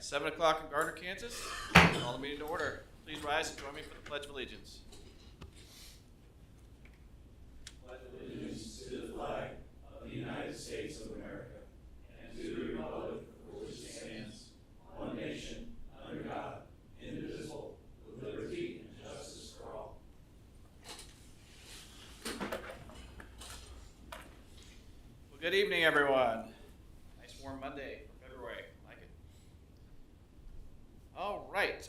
right, 7 o'clock in Gardner, Kansas. Call the meeting to order. Please rise and join me for the Pledge of Allegiance. Pledge allegiance to the flag of the United States of America and to the republic for which it stands, one nation, under God, indivisible, with liberty and justice for all. Well, good evening, everyone. Nice warm Monday for February. I like it. All right.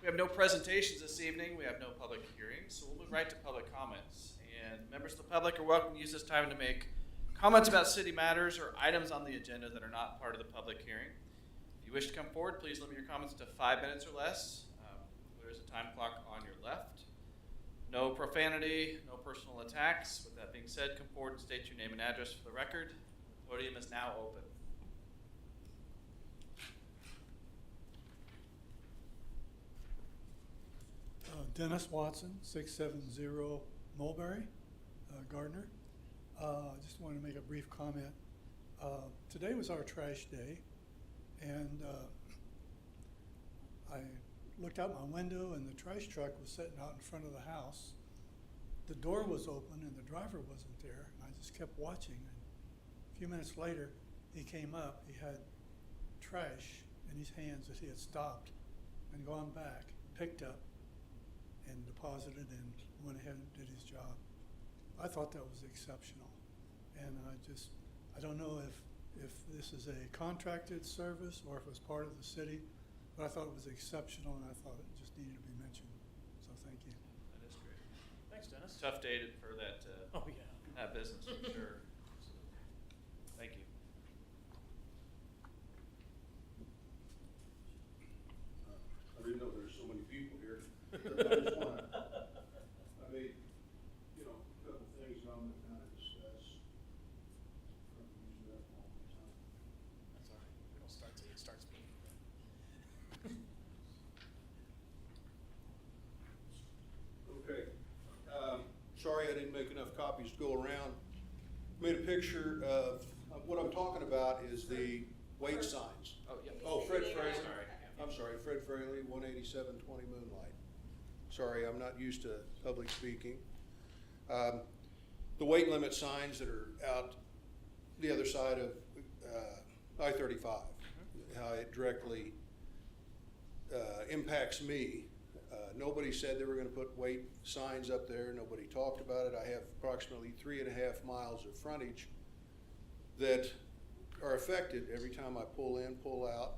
We have no presentations this evening. We have no public hearings, so we'll move right to public comments. And members of the public are welcome to use this time to make comments about city matters or items on the agenda that are not part of the public hearing. If you wish to come forward, please limit your comments to 5 minutes or less. There is a time clock on your left. No profanity, no personal attacks. With that being said, come forward and state your name and address for the record. The podium is now open. Dennis Watson, 670 Mulberry, Gardner. Just wanted to make a brief comment. Today was our trash day, and I looked out my window and the trash truck was sitting out in front of the house. The door was open and the driver wasn't there. I just kept watching. And a few minutes later, he came up. He had trash in his hands that he had stopped and gone back, picked up, and deposited and went ahead and did his job. I thought that was exceptional. And I don't know if this is a contracted service or if it was part of the city, but I thought it was exceptional and I thought it just needed to be mentioned. So thank you. That is great. Thanks, Dennis. Tough day for that, Oh, yeah. that business, for sure. Thank you. I didn't know there were so many people here. I just want to, I made, a couple things on the kind of discuss. From using that all the time. That's all right. We don't start till it starts meeting. Okay. Sorry I didn't make enough copies to go around. Made a picture of, what I'm talking about is the weight signs. Oh, yeah. Oh, Fred Fraley. Sorry. I'm sorry, Fred Fraley, 18720 Moonlight. Sorry, I'm not used to public speaking. The weight limit signs that are out the other side of I-35, how it directly impacts me. Nobody said they were going to put weight signs up there. Nobody talked about it. I have approximately 3.5 miles of frontage that are affected every time I pull in, pull out.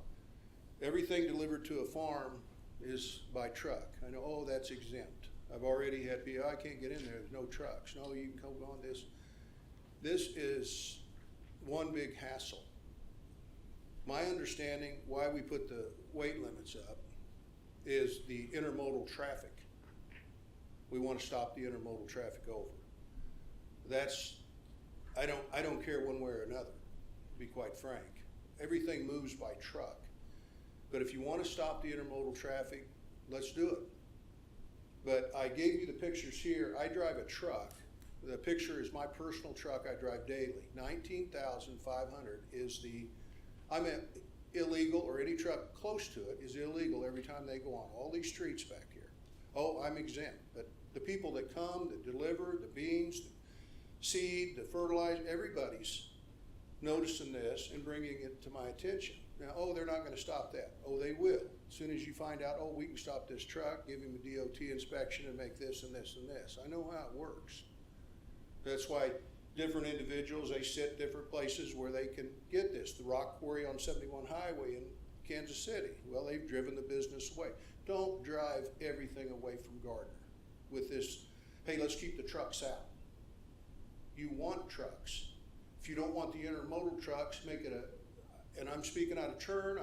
Everything delivered to a farm is by truck. I know, oh, that's exempt. I've already had people, I can't get in there, there's no trucks. No, you can go on this. This is one big hassle. My understanding why we put the weight limits up is the intermodal traffic. We want to stop the intermodal traffic over. That's, I don't care one way or another, to be quite frank. Everything moves by truck. But if you want to stop the intermodal traffic, let's do it. But I gave you the pictures here. I drive a truck. The picture is my personal truck I drive daily. 19,500 is the, I'm illegal, or any truck close to it is illegal every time they go on all these streets back here. Oh, I'm exempt. But the people that come, that deliver, the beans, the seed, the fertilizer, everybody's noticing this and bringing it to my attention. Now, oh, they're not going to stop that. Oh, they will. As soon as you find out, oh, we can stop this truck, give him a DOT inspection and make this and this and this. I know how it works. That's why different individuals, they sit different places where they can get this. The rock quarry on 71 Highway in Kansas City. Well, they've driven the business away. Don't drive everything away from Gardner with this, hey, let's keep the trucks out. You want trucks. If you don't want the intermodal trucks, make it and I'm speaking out of turn,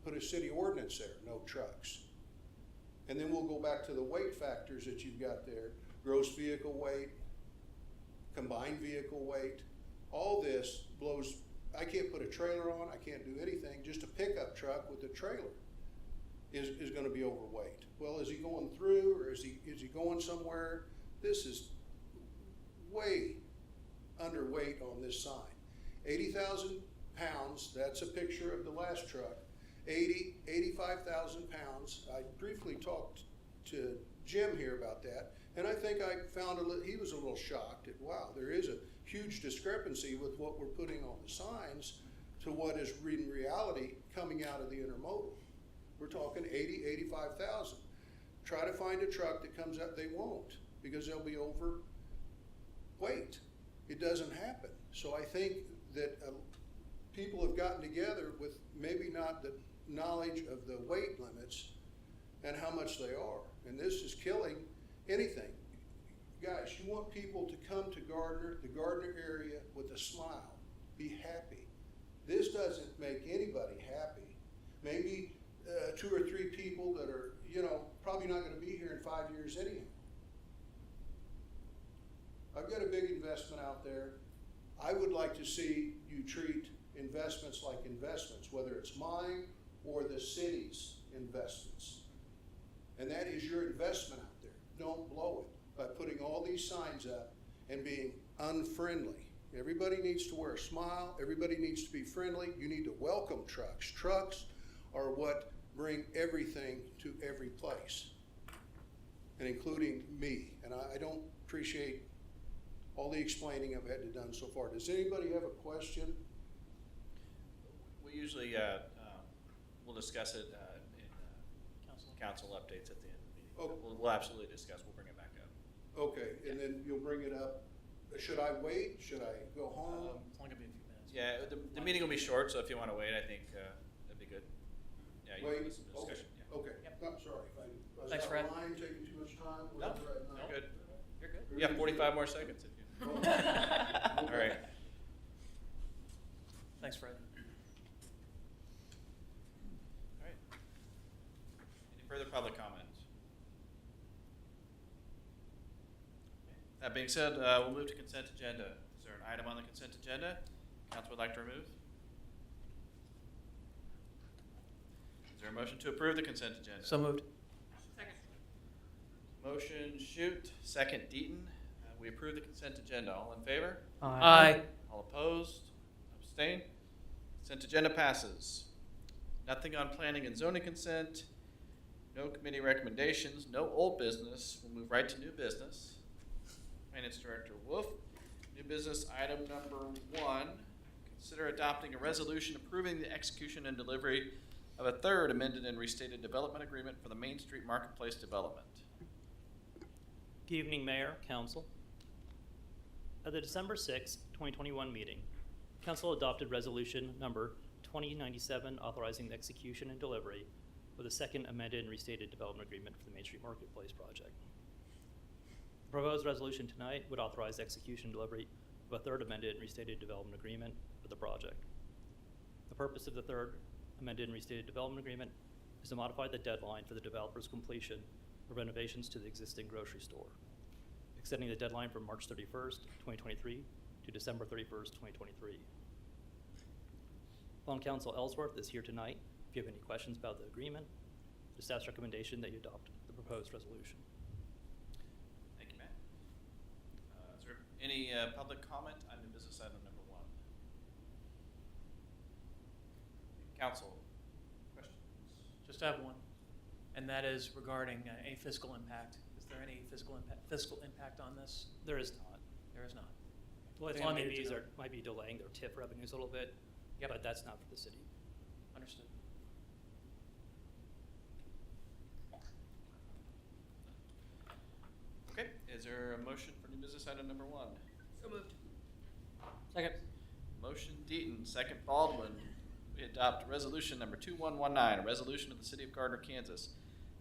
put a city ordinance there, no trucks. And then we'll go back to the weight factors that you've got there, gross vehicle weight, combined vehicle weight, all this blows. I can't put a trailer on, I can't do anything. Just a pickup truck with a trailer is gonna be overweight. Well, is he going through or is he going somewhere? This is way underweight on this sign. 80,000 pounds, that's a picture of the last truck. 85,000 pounds. I briefly talked to Jim here about that, and I think I found he was a little shocked at, wow, there is a huge discrepancy with what we're putting on the signs to what is in reality coming out of the intermodal. We're talking 85,000. Try to find a truck that comes out, they won't, because they'll be overweight. It doesn't happen. So I think that people have gotten together with maybe not the knowledge of the weight limits and how much they are. And this is killing anything. Guys, you want people to come to Gardner, the Gardner area, with a smile, be happy. This doesn't make anybody happy. Maybe 2 or 3 people that are, probably not gonna be here in 5 years anyhow. I've got a big investment out there. I would like to see you treat investments like investments, whether it's mine or the city's investments. And that is your investment out there. Don't blow it by putting all these signs up and being unfriendly. Everybody needs to wear a smile. Everybody needs to be friendly. You need to welcome trucks. Trucks are what bring everything to every place, and including me. And I don't appreciate all the explaining I've had to done so far. Does anybody have a question? We usually, we'll discuss it in council updates at the end of the meeting. Oh. We'll absolutely discuss, we'll bring it back up. Okay, and then you'll bring it up. Should I wait? Should I go home? It's only gonna be a few minutes. Yeah, the meeting will be short, so if you want to wait, I think that'd be good. Yeah, you Wait, can listen to discussion. Yeah. Okay, Yep. I'm sorry. I was Thanks, out Fred. of line, taking too much time. No, whatever, I'm not- you're good. You're good. You have 45 more seconds if you. Oh. All right. Thanks, Fred. All right. Any further public comment? That being said, we'll move to consent agenda. Is there an item on the consent agenda council would like to remove? Is there a motion to approve the consent agenda? So moved. Second. Motion Shoot, second Deaton. We approve the consent agenda. All in favor? Aye. All opposed? Abstain? Consent agenda passes. Nothing on planning and zoning consent. No committee recommendations. No old business. We'll move right to new business. Finance Director Wolf. New business item number 1. Consider adopting a resolution approving the execution and delivery of a third amended and restated development agreement for the Main Street Marketplace development. Good evening, Mayor, Council. At the December 6, 2021 meeting, Council adopted Resolution Number 2097 authorizing the execution and delivery of the second amended and restated development agreement for the Main Street Marketplace project. The proposed resolution tonight would authorize execution and delivery of a third amended and restated development agreement for the project. The purpose of the third amended and restated development agreement is to modify the deadline for the developer's completion of renovations to the existing grocery store, extending the deadline from March 31st, 2023 to December 31st, 2023. Bond Counsel Ellsworth is here tonight. If you have any questions about the agreement, the staff's recommendation that you adopt the proposed resolution. Thank you, Matt. Is there any public comment on new business item number 1? Council, questions? Just have one, and that is regarding a fiscal impact. Is there any fiscal impact on this? There is not. There is not. The only It's thing on that the maybe is agenda. might be delaying their TIF revenues a little bit, Yep. but that's not for the city. Understood. Okay, is there a motion for new business item number 1? So moved. Second. Motion Deaton, second Baldwin. We adopt resolution number 2119, a resolution of the City of Gardner, Kansas,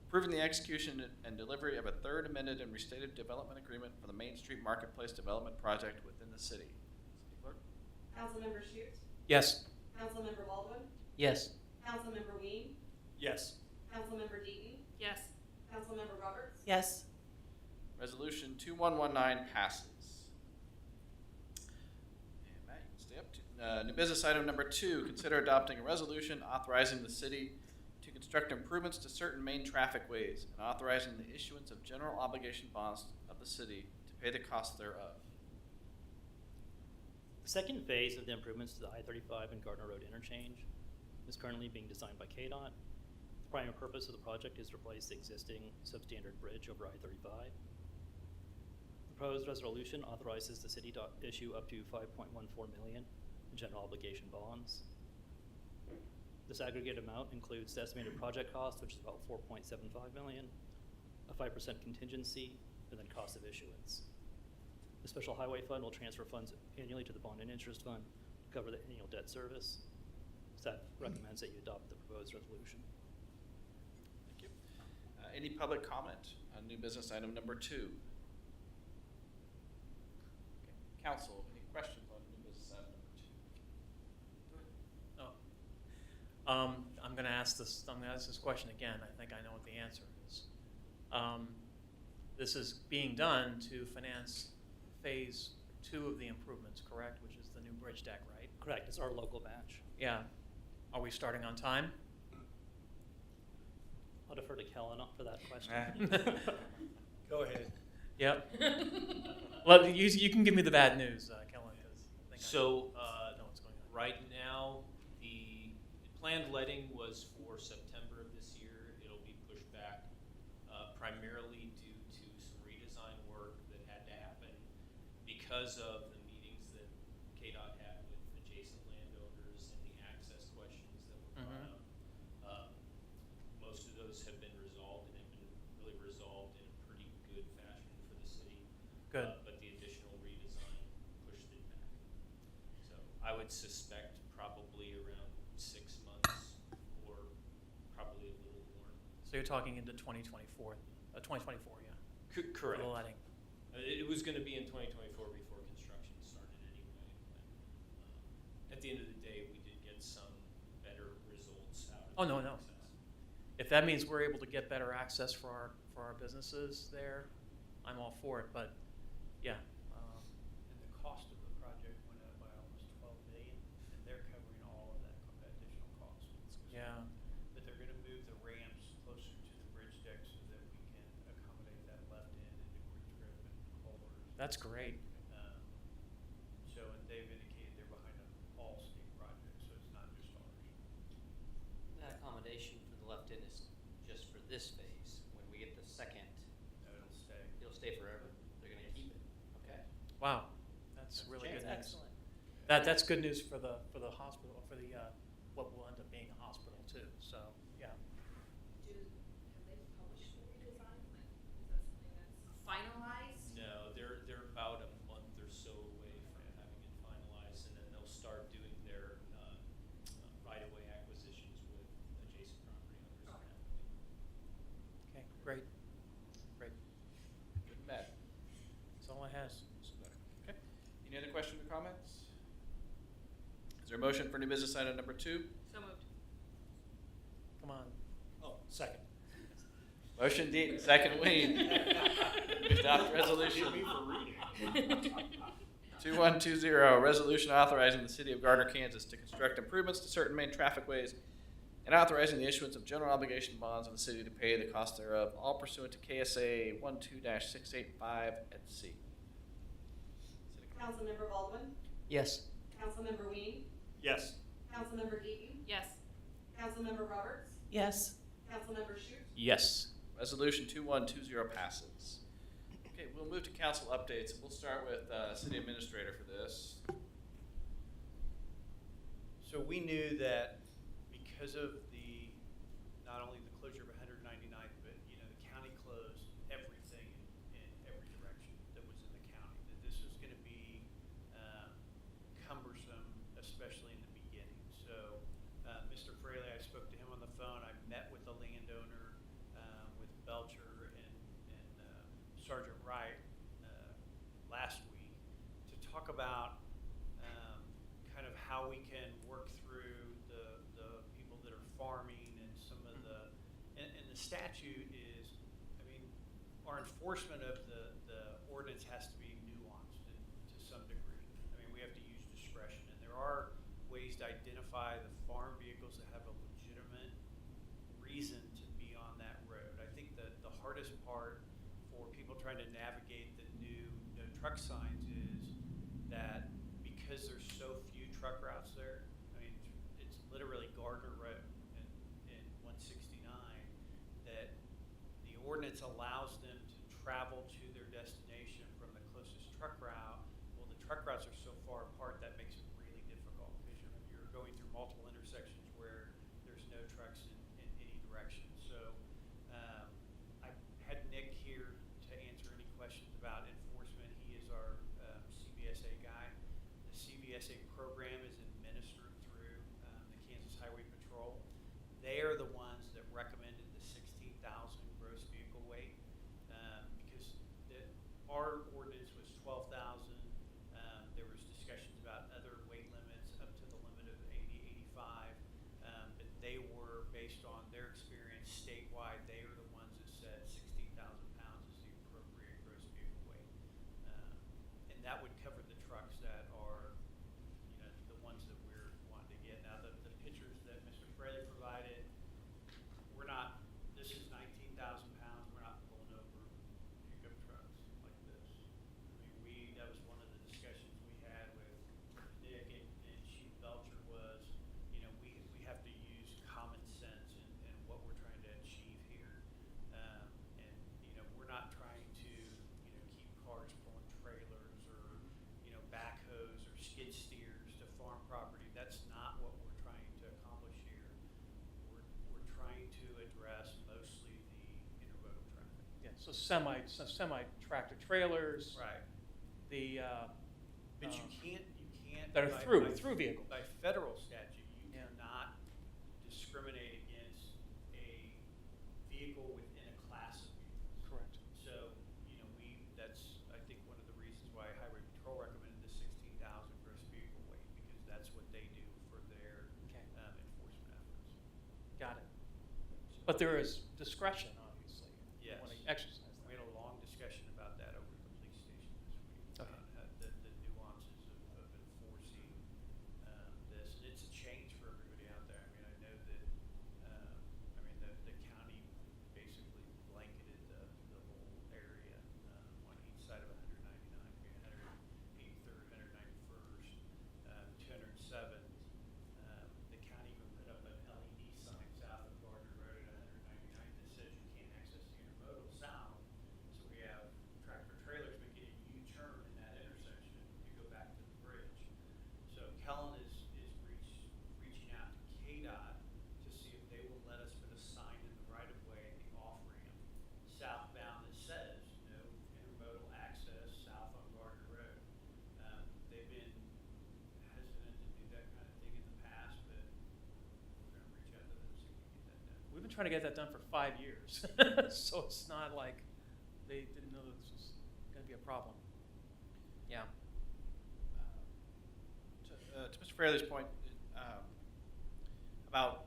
approving the execution and delivery of a third amended and restated development agreement for the Main Street Marketplace development project within the city. City Clerk? Councilmember Shute, Yes. Councilmember Baldwin, Yes. Councilmember Ween, Yes. Councilmember Deaton, Yes. Councilmember Roberts, Yes. Resolution 2119 passes. And Matt, you can stay up to. New business item number 2, consider adopting a resolution authorizing the city to construct improvements to certain main traffic ways and authorizing the issuance of general obligation bonds of the city to pay the costs thereof. The second phase of the improvements to the I-35 and Gardner Road interchange is currently being designed by KDOT. The primary purpose of the project is to replace the existing substandard bridge over I-35. The proposed resolution authorizes the city to issue up to $5.14 million in general obligation bonds. This aggregate amount includes the estimated project cost, which is about $4.75 million, a 5% contingency, and then cost of issuance. The Special Highway Fund will transfer funds annually to the Bond and Interest Fund to cover the annual debt service. Staff recommends that you adopt the proposed resolution. Thank you. Any public comment on new business item number 2? Okay. Council, any questions on new business item number 2? Oh. I'm gonna ask this question again. I think I know what the answer is. This is being done to finance phase 2 of the improvements, correct? Which is the new bridge deck, right? Correct, it's our local batch. Yeah. Are we starting on time? I'll defer to Kellen for that question. Go ahead. Yep. Well, you can give me the bad news, Kellen, because I think So, I know what's going on. right now, the planned letting was for September of this year. It'll be pushed back primarily due to some redesign work that had to happen because of the meetings that KDOT had with adjacent landowners and the access questions that were brought up. Most of those have been resolved and have been really resolved in a pretty good fashion for the city. Good. But the additional redesign pushed it back. So I would suspect probably around 6 months or probably a little more. So you're talking into 2024, 2024, yeah. Correct. For the letting. It was going to be in 2024 before construction started anyway. But at the end of the day, we did get some better results out of Oh, the no. access. If that means we're able to get better access for our businesses there, I'm all for it. But yeah, And the cost of the project went up by almost 12 million, and they're covering all of that additional cost. yeah. But they're gonna move the ramps closer to the bridge deck so that we can accommodate that left end into Quick Trip and Culver's. That's great. So, and they've indicated they're behind all state projects, so it's not just ours. That accommodation for the left end is just for this phase. When we get the second, No, it'll stay. it'll stay forever. They're gonna keep it. Okay. Wow, that's really good news. Excellent. That's good news for the hospital, for the what will end up being a hospital too. So yeah. Have they published the redesign? Like, is that something that's finalized? No, they're about a month or so away from having it finalized, and then they'll start doing their right-of-way acquisitions with adjacent property owners. Okay, great. Good and bad. That's all I has. Okay. Any other questions or comments? Is there a motion for new business item number 2? So moved. Come on. Oh, Second. motion Deaton, second Ween. We adopt resolution 2120, resolution authorizing the city of Gardner, Kansas to construct improvements to certain main trafficways and authorizing the issuance of general obligation bonds of the city to pay the cost thereof, all pursuant to KSA 12-685 at C. Councilmember Baldwin, Yes. Councilmember Ween, Yes. Councilmember Deaton, yes. Councilmember Roberts, Yes. Councilmember Shute, Yes. Resolution 2120 passes. Okay, we'll move to council updates, and we'll start with city administrator for this. So we knew that because of the, not only the closure of 199th, but, the county closed everything in every direction that was in the county, that this was gonna be cumbersome, especially in the beginning. So, Mr. Fraley, I spoke to him on the phone. I met with the landowner, with Belcher and Sergeant Wright, last week to talk about kind of how we can work through the people that are farming and some of and the statute is, our enforcement of the ordinance has to be nuanced to some degree. We have to use discretion, and there are ways to identify the farm vehicles that have a legitimate reason to be on that road. I think that the hardest part for people trying to navigate the new no truck signs is that because there's so few truck routes there, it's literally Gardner ordinance allows them to travel to their destination from the closest truck route. Well, the truck routes are so far apart that makes it really difficult because you're going through multiple intersections where there's no trucks in any direction. So I had Nick here to answer any questions about enforcement. He is our CVSA guy. The CVSA program is administered through the Kansas Highway Patrol. They are the ones that recommended the 16,000 gross vehicle weight because our ordinance was 12,000. There was discussions about other weight limits up to the limit of 80, 85, but they were based on their experience statewide. They are the ones that said 16,000 pounds is the appropriate gross vehicle weight, and that would cover the trucks that are, the ones that we're wanting to get. Now, the pictures that Mr. Fraley provided, this is 19,000 pounds. We're not pulling over pickup trucks like this. I mean, that was one of the discussions we had with Nick and Chief Belcher was, we have to use common sense in what we're trying to achieve here. We're not trying to, keep cars pulling trailers or, backhoes or skid steers to farm property. That's not what we're trying to accomplish here. We're trying to address mostly the intermodal traffic. Yeah, so semi-tractor trailers. Right. The, But you can't. that are by through vehicles. By federal statute, you Yeah. cannot discriminate against a vehicle within a class of vehicles. Correct. So, that's, I think, one of the reasons why Highway Patrol recommended the 16,000 gross vehicle weight, because that's what they do for their Okay. enforcement efforts. Got it. So- But there is discretion, obviously. Yes. When you exercise We that. had a long discussion about that over at the police station this week. Okay. The nuances of enforcing this. And it's a change for everybody out there. I mean, I know that, the county basically blanketed the whole area on each side of 199, being 183rd, 191st, 207th. The county even put up an LED sign south of Gardner Road at 199th that says you can't access the intermodal south. So we have tractor trailers making a U-turn in that intersection to go back to the bridge. So Kellen is reaching out to KDOT to see if they will let us put a sign in the right of way at the off ramp southbound that says no intermodal access south on Gardner Road. They've been hesitant to do that kind of thing in the past, but we're gonna reach out to them and see if we can get that done. We've been trying to get that done for 5 years. So it's not like they didn't know this was going to be a problem. Yeah. To Mr. Fraley's point about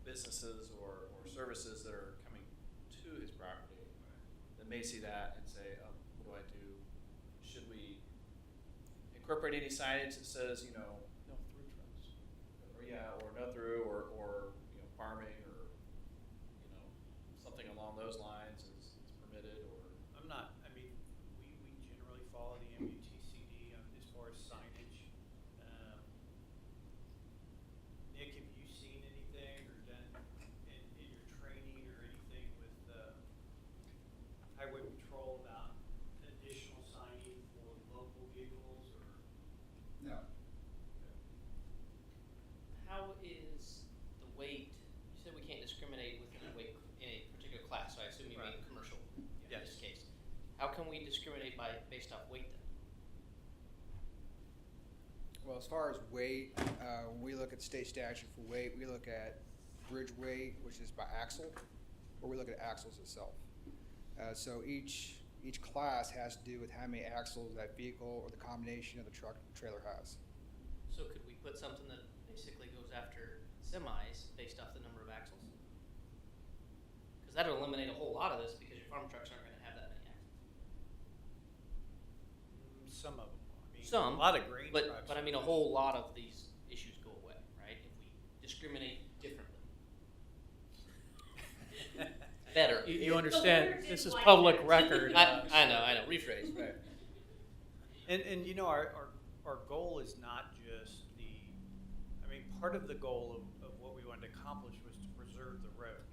businesses or services that are coming to his property that may see that and say, oh, what do I do? Should we incorporate any signage that says, No through trucks. or no through or farming or something along those lines is permitted or We generally follow the MUTCD as far as signage. Nick, have you seen anything or done in your training or anything with Highway Patrol about additional signing for local vehicles or? No. How is the weight, you said we can't discriminate within a weight in a particular class, so I assume you mean Right. commercial in Yes. this case. How can we discriminate based off weight then? Well, as far as weight, when we look at state statute for weight, we look at bridge weight, which is by axle, or we look at axles itself. So each class has to do with how many axles that vehicle or the combination of the truck and trailer has. So could we put something that basically goes after semis based off the number of axles? Because that'll eliminate a whole lot of this because your farm trucks aren't gonna have that many axles. Some of them. Some, a lot of grain but, trucks. But I mean, a whole lot of these issues go away, right? If we discriminate differently. Better. You understand, lawyer this didn't is like public that. record. I know, rephrase. Right. And our goal is not just part of the goal of what we wanted to accomplish was to preserve the road.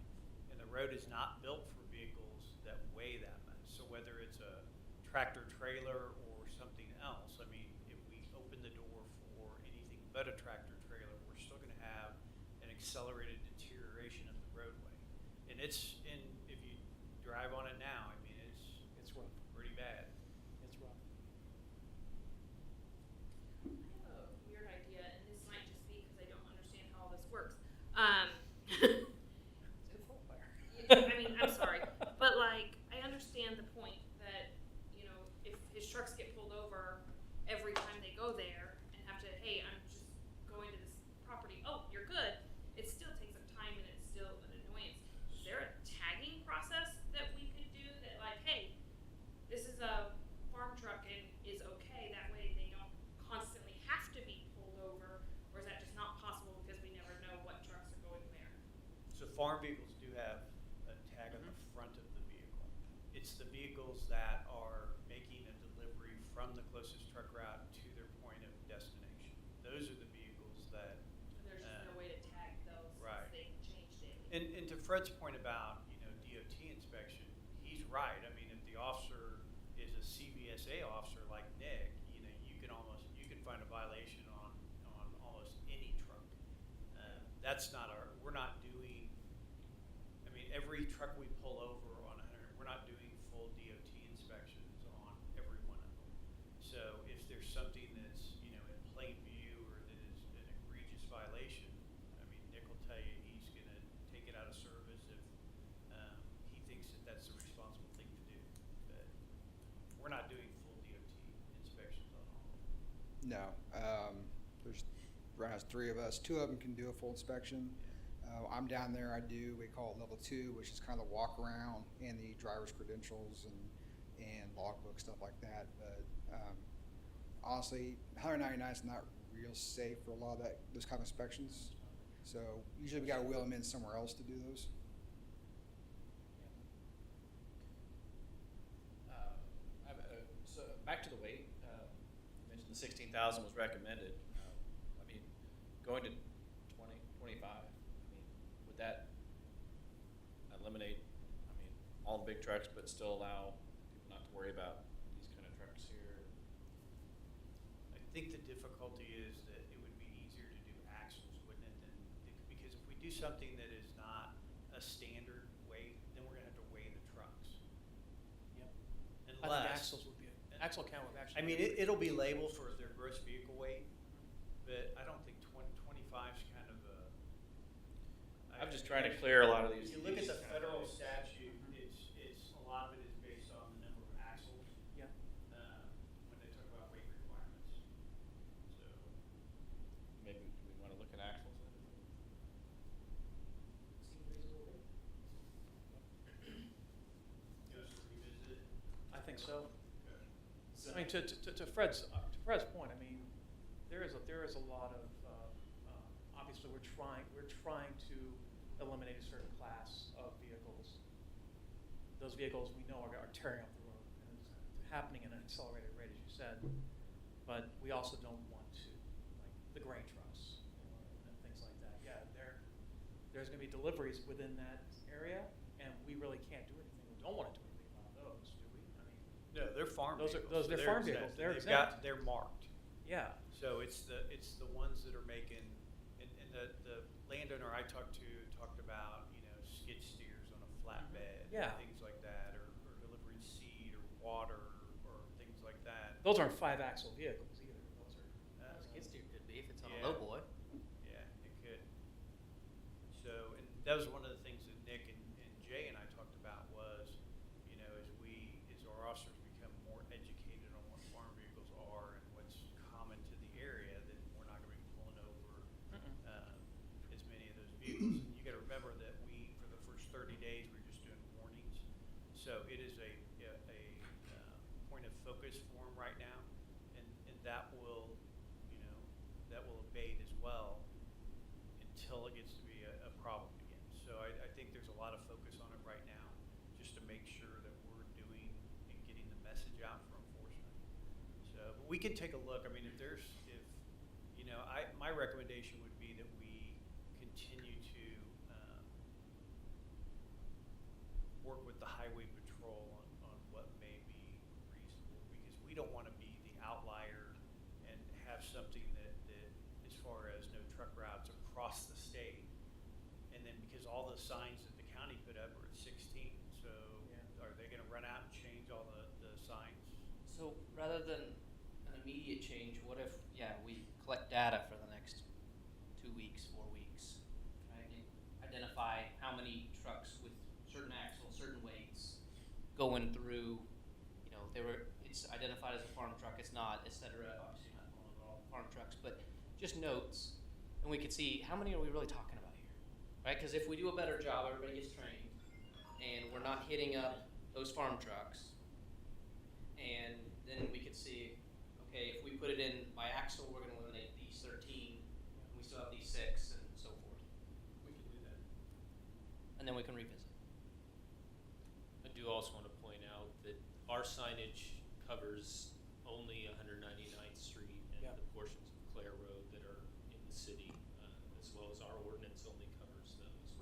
And the road road is not built for vehicles that weigh that much. So whether it's a tractor trailer or something else, I mean, if we open the door for anything but a tractor trailer, we're still gonna have an accelerated deterioration of the roadway. And if you drive on it now, I mean, It's rough. pretty bad. It's rough. I have a weird idea, and this might just be because I don't understand how all this works. I mean, I'm sorry, but like, I understand the point that, you know, if his trucks get pulled over every time they go there and have to, hey, I'm just going to this property, oh, you're good, it still takes up time and it's still an annoyance. Is there a tagging process that we could do that like, hey, this is a farm truck and is okay, that way they don't constantly have to be pulled over, or is that just not possible because we never know what trucks are going where? So farm vehicles do have a tag on the front of the vehicle. It's the vehicles that are making a delivery from the closest truck route to their point of destination. Those are the vehicles that, And there's just no way to tag those right. since they change daily. and to Fred's point about, you know, DOT inspection, he's right. I mean, if the officer is a CVSA officer like Nick, you know, you can find a violation on almost any truck. That's not we're not doing, I mean, every truck we pull over on 100, we're not doing full DOT inspections on every one of them. So if there's something that's, you know, in plain view or that is an egregious violation, I mean, Nick will tell you he's gonna take it out of service if he thinks that that's the responsible thing to do. But we're not doing full DOT inspections on all of them. No, there's right now 3 of us. 2 of them can do a full inspection. I'm down there. I do. We call it level 2, which is kind of the walk around and the driver's credentials and logbook stuff like that. But honestly, 199 is not real safe for a lot of those kind of inspections. So usually we got to wheel them in somewhere else to do those. So back to the weight, you mentioned the 16,000 was recommended. I mean, going to 20, 25, I mean, would that eliminate, I mean, all the big trucks, but still allow people not to worry about these kind of trucks here? I think the difficulty is that it would be easier to do axles, wouldn't it, because if we do something that is not a standard weight, then we're gonna have to weigh the trucks. Yep. I think Unless, axles would be, axle count would actually. I mean, it'll be labeled for their gross vehicle weight, but I don't think 25 is kind of a. I'm just trying to clear a lot of these. If you look at these the kind of federal things. statute, it's a lot of it is based on the number of axles. Yeah. When they talk about weight requirements. So. Maybe do we want to look at axles then? Just revisit it. I think so. I mean, to Fred's point, I mean, there is a lot of obviously we're trying to eliminate a certain class of vehicles. Those vehicles we know are tearing up the road, and it's happening at an accelerated rate, as you said. But we also don't want to, like the grain trucks, you know, and things like that. Yeah, there's going to be deliveries within that area, and we really can't do anything. We don't want to do anything about those, do we? I mean. No, they're farm Those are- vehicles. they're so farm exempt. vehicles. They're exempt. They're marked. Yeah. So it's the ones that are making, and the landowner I talked about, you know, skid steers on a flatbed. Yeah. And things like that, or delivering seed or water or things like that. Those aren't 5-axle vehicles either. Those are. Skid steer could be if it's on Yeah. a low boy. Yeah, it could. So, and that was one of the things that Nick and Jay and I talked about was, you know, as our officers become more educated on what farm vehicles are and what's common to the area, then we're not gonna be pulling over as many of those vehicles. And you gotta remember that for the first 30 days, we're just doing warnings. So it is a point of focus for them right now, and that will, you know, that will abate as well until it gets to be a problem again. So I think there's a lot of focus on it right now, just to make sure that we're doing and getting the message out for enforcement. So, but we can take a look. I mean, if you know, my recommendation would be that we continue to because all the signs that the county put up are at 16. So Yeah. are they gonna run out and change all the signs? So rather than an immediate change, what if, we collect data for the next 2 weeks, 4 weeks? Right? And identify how many trucks with certain axles, certain weights going through, it's identified as a farm truck, it's not, et cetera. Obviously not going over all farm trucks, but just notes. And we could see how many are we really talking about here, right? Because if we do a better job, everybody gets trained, and we're not hitting up those farm trucks, and then we could see, okay, if we put it in by axle, we're gonna eliminate these 13, and we still have these 6, and so forth. We can do that. And then we can revisit. I do also want to point out that our signage covers only 199th Street and Yeah. the portions of Clare Road that are in the city, as well as our ordinance only covers those.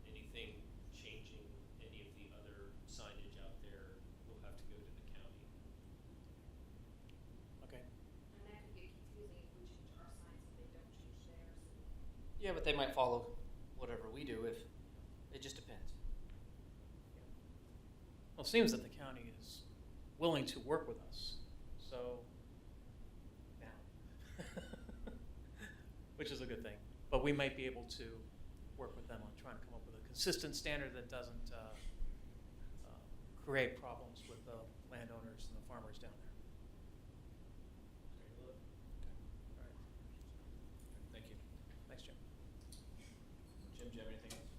Anything changing any of the other signage out there will have to go to the county. Okay. And that could get confusing if we change our signs and they don't change theirs. Yeah, but they might follow whatever we do if, it just depends. Well, it seems that the county is willing to work with us, so, which is a good thing. But we might be able to work with them on trying to come up with a consistent standard that doesn't create problems with the landowners and the farmers down there. Take a look. All right. Thank you. Thanks, Jim. Jim, do you have anything else?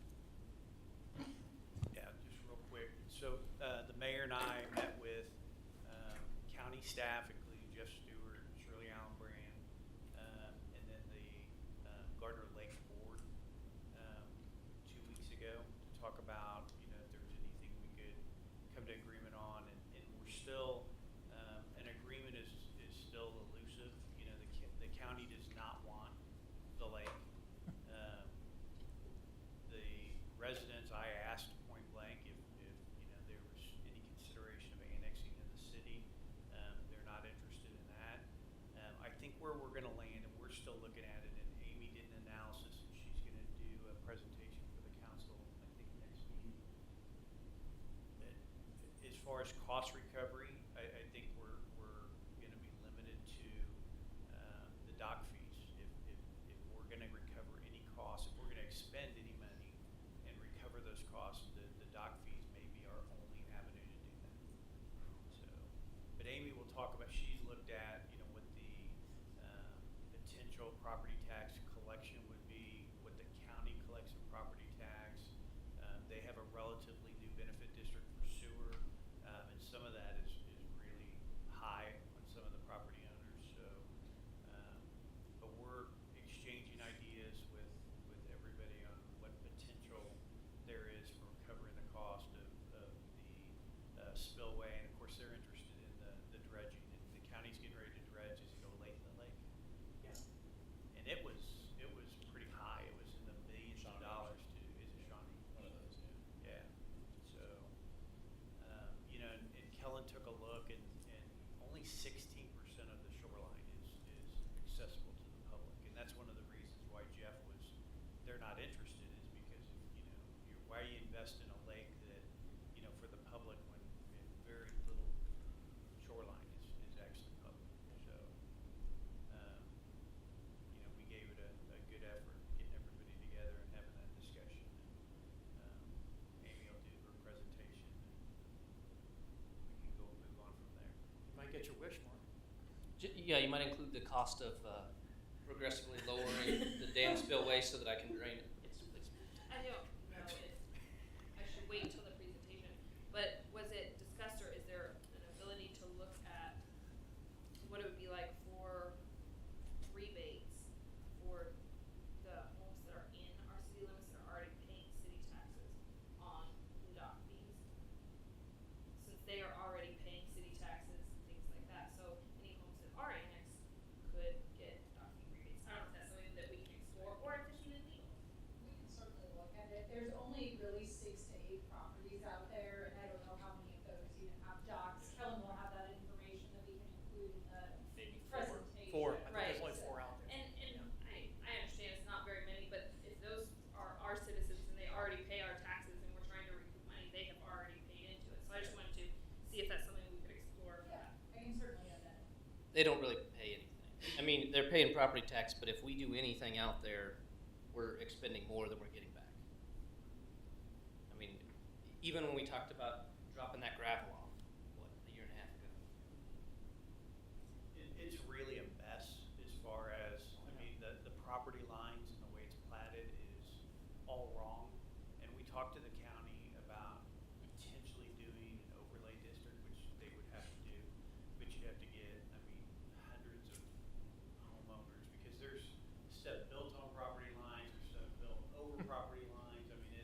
Yeah, just real quick. So the mayor and I met with county staff, including Jeff Stewart, Shirley Allen Brand, and then the Gardner Lake Board 2 weeks ago to talk about, if there was anything we could come to agreement on. And we're still, an agreement is still elusive. The county does not want the lake. The residents, I asked point blank if there was any consideration of annexing in the city. They're not interested in that. I think where we're going to land, and we're still looking at it, and Amy did an analysis, and she's going to do a presentation for the council, I think, next meeting. As far as cost recovery, I think we're going to be limited to the dock fees. If we're going to recover any costs, if we're going to expend any money and recover those costs, the dock fees may be our only avenue to do that. So, but Amy will talk about, she's looked at, what the potential property tax collection would be, what the county collects in property tax. They have a relatively new benefit district for sewer, and some of that is really high on some of the property owners. So, but we're exchanging ideas with everybody on what potential there is for covering the cost of the spillway. And of course, they're interested in the dredging. And the county's getting ready to dredge as you go late in the lake. Yeah. And it was pretty high. It was in the millions of dollars to, is it Shawnee? One of those, Yeah. So, and Kellen took a look, and only 16% of the shoreline is accessible to the public. And that's one of the reasons why Jeff they're not interested, is because, why you invest in a lake that, for the public when very little shoreline is actually public. So, we gave it a good effort, getting everybody together and having that discussion. And Amy will do her presentation, and we can go move on from there. You might get your wish, Mark. Yeah, you might include the cost of progressively lowering the dam spillway so that I can drain it. I don't know if I should wait until the presentation, but was it discussed, or is there an ability to look at what it would be like for rebates for the homes that are in our city limits that are already paying city taxes on the dock fees? Since they are already paying city taxes and things like that, so any homes that are annexed could get dock fee rebates. I don't know if that's something that we can explore, or if it's even legal. We can certainly look at it. There's only really 6 to 8 properties out there, and I don't know how many of those even have docks. Kellen will have that information that we can include in the Maybe presentation. Four. I think Right. there's only 4 out there. And I understand it's not very many, but if those are our citizens they don't really pay anything. I mean, they're paying property tax, but if we do anything out there, we're expending more than we're getting back. I mean, even when we talked about dropping that gravel off, what, a year and a half ago? It's really a mess as far as, I mean, the property lines and the way it's platted is all wrong. And we talked to the county about potentially doing an overlay district, which they would have to do. But you'd have to get, I mean, hundreds of homeowners, because there's stuff built on property lines, there's stuff built over property lines. I mean,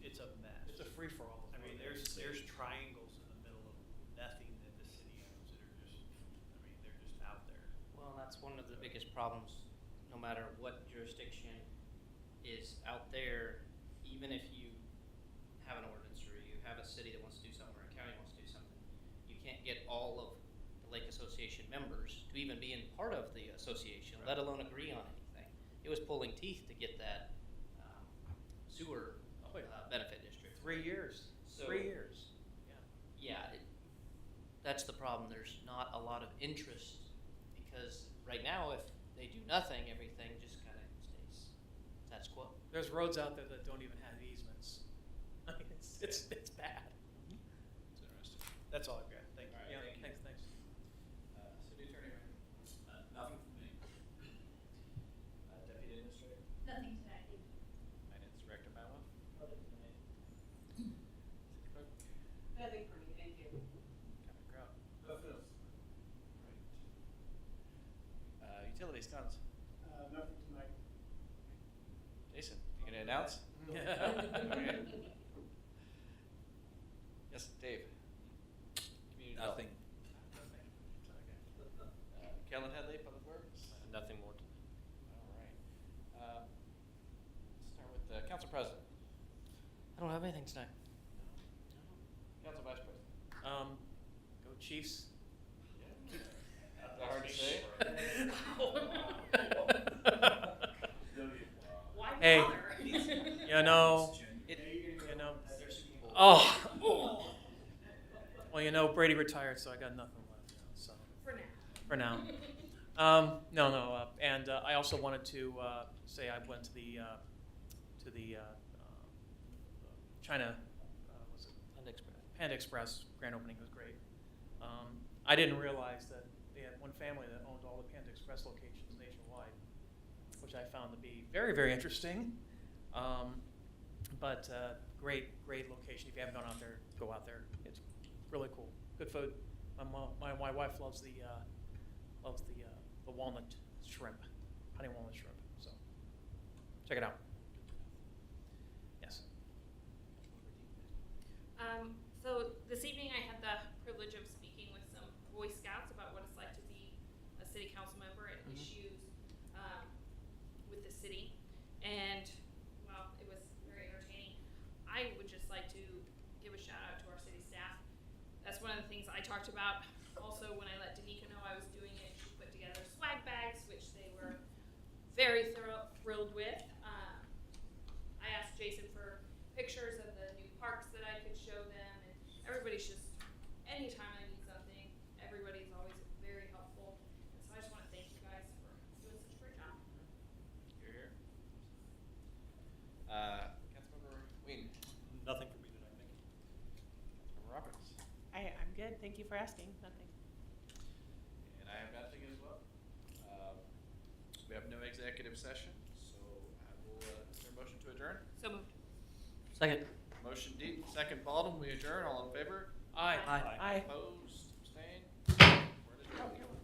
it's a mess. It's a free-for-all. I mean, there's triangles in the middle of nothing that the city owns that are just, I mean, they're just out there. Well, that's one of the biggest problems, no matter what jurisdiction is out there, even if you have an ordinance or you have a city that wants to do something or a county wants to do something, you can't get all of the Lake Association members to even be in part of the association, let alone agree on anything. It was pulling teeth to get that sewer benefit district. 3 years. So- 3 years. Yeah. Yeah, that's the problem. There's not a lot of interest because right now, if they do nothing, everything just kind of stays status quo. There's roads out there that don't even have easements. I mean, it's bad. It's interesting. That's all I've got. Thank you. All right, Yeah, thank you. thanks. City Attorney, Nothing from me. Deputy Administrator, Nothing tonight, thank you. Finance Director Manuel, Nothing tonight. City Clerk, Nothing for me, thank you. County Crowd. Nothing else. Right. Utilities, Cons. Nothing tonight. Jason, you gonna announce? Okay. Yes, Dave. Community Nothing. Kellen Headley, Public Works. Nothing more tonight. All right. Let's start with Council President. I don't have anything tonight. Council Vice President. Go Chiefs. Is that hard to say? Why Hey. bother? You know, It, you know. their Super Bowl. Oh. Well, you know, Brady retired, so I got nothing left now. So For now. for now. No. And I also wanted to say I went to the China, was it Panda Express. Panda Express grand opening was great. I didn't realize that they had one family that owned all the Panda Express locations nationwide, which I found to be very, very interesting. But great location. If you haven't gone out there, go out there. It's really cool. Good food. My wife loves the walnut shrimp, honey walnut shrimp. So check it out. Yes. So this evening I had the privilege of speaking with some Boy Scouts about what it's like to be a city council member and issues with the city. And, well, it was very entertaining. I would just like to give a shout out to our city staff. That's one of the things I talked about. Also, when I let Danica know I was doing it, she put together swag bags, which they were very thrilled with. I asked Jason for pictures of the new parks that I could show them, and everybody's just, anytime I need something, everybody's always very helpful. And so I just want to thank you guys for doing such a great job. You're here. Councilmember Ween. Nothing from me tonight, thank you. Councilmember Roberts. I'm good. Thank you for asking. Nothing. And I have nothing as well. We have no executive session, so I will, is there a motion to adjourn? So moved. Second. Motion Deep, second Baldwin, we adjourn, all in favor? Aye. Aye. Opposed, abstained? We're adjourned.